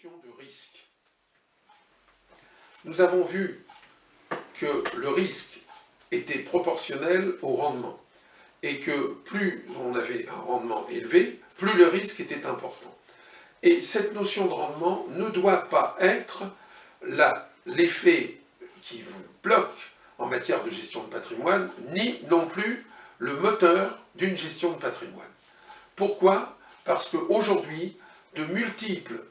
notion de risque. Nous avons vu que le risque était proportionnel au rendement et que plus on avait un rendement élevé, plus le risque était important. Et cette notion de rendement ne doit pas être l'effet qui vous bloque en matière de gestion de patrimoine, ni non plus le moteur d'une gestion de patrimoine. Pourquoi? Parce qu'aujourd'hui, de multiples,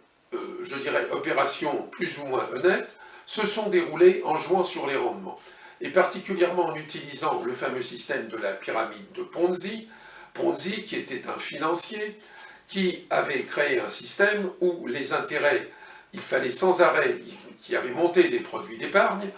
je dirais, opérations plus ou moins honnêtes se sont déroulées en jouant sur les rendements. Et particulièrement en utilisant le fameux système de la pyramide de Ponzi, Ponzi qui était un financier qui avait créé un système où les intérêts, il fallait sans arrêt, qui avait monté des produits d'épargne,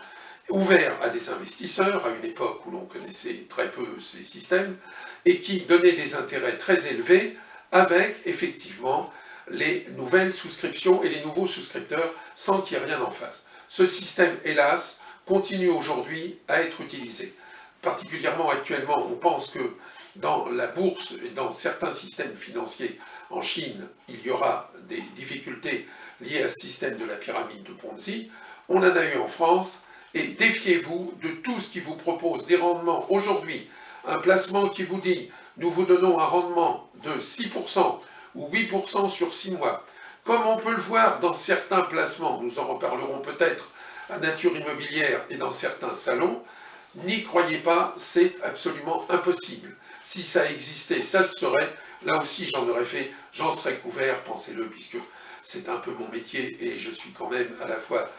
ouverts à des investisseurs, à une époque où l'on connaissait très peu ces systèmes, et qui donnaient des intérêts très élevés avec, effectivement, les nouvelles souscriptions et les nouveaux souscripteurs sans qu'il n'y ait rien en face. Ce système, hélas, continue aujourd'hui à être utilisé. Particulièrement actuellement, on pense que dans la bourse et dans certains systèmes financiers en Chine, il y aura des difficultés liées à ce système de la pyramide de Ponzi. On en a eu en France, et défiez-vous de tout ce qui vous propose des rendements. Aujourd'hui, un placement qui vous dit « nous vous donnons un rendement de 6% ou 8% sur 6 mois », comme on peut le voir dans certains placements, nous en reparlerons peut-être à Nature Immobilière et dans certains salons, n'y croyez pas, c'est absolument impossible. Si ça existait, ça se serait, là aussi j'en aurais fait, j'en serais couvert, pensez-le, puisque c'est un peu mon métier et je suis quand même à la fois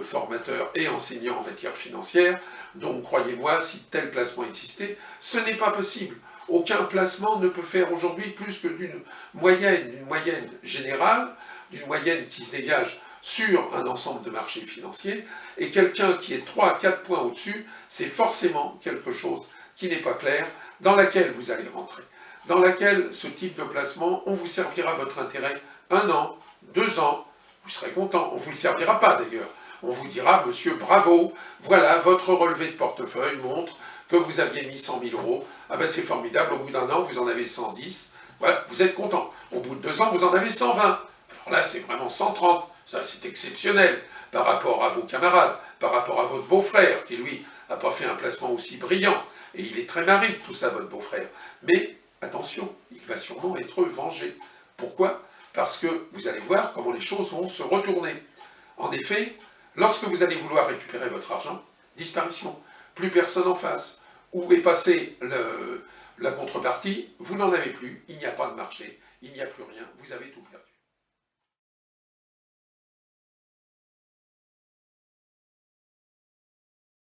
formateur et enseignant en matière financière, donc croyez-moi, si tel placement existait, ce n'est pas possible. Aucun placement ne peut faire aujourd'hui plus que d'une moyenne générale, d'une moyenne qui se dégage sur un ensemble de marchés financiers, et quelqu'un qui est 3 à 4 points au-dessus, c'est forcément quelque chose qui n'est pas clair, dans laquelle vous allez rentrer, dans laquelle ce type de placement, on vous servira votre intérêt 1 an, 2 ans, vous serez content, on ne vous le servira pas d'ailleurs. On vous dira, monsieur, bravo, voilà, votre relevé de portefeuille montre que vous aviez mis 100 000 euros. Ah ben c'est formidable, au bout d'1 an, vous en avez 110. Ouais, vous êtes content. Au bout de 2 ans, vous en avez 120. Alors là, c'est vraiment 130. Ça, c'est exceptionnel par rapport à vos camarades, par rapport à votre beau-frère, qui, lui, n'a pas fait un placement aussi brillant. Et il est très marri, tout ça, votre beau-frère. Mais, attention, il va sûrement être vengé. Pourquoi? Parce que vous allez voir comment les choses vont se retourner. En effet, lorsque vous allez vouloir récupérer votre argent, disparition, plus personne en face. Où est passée la contrepartie? Vous n'en avez plus, il n'y a pas de marché, il n'y a plus rien, vous avez tout perdu.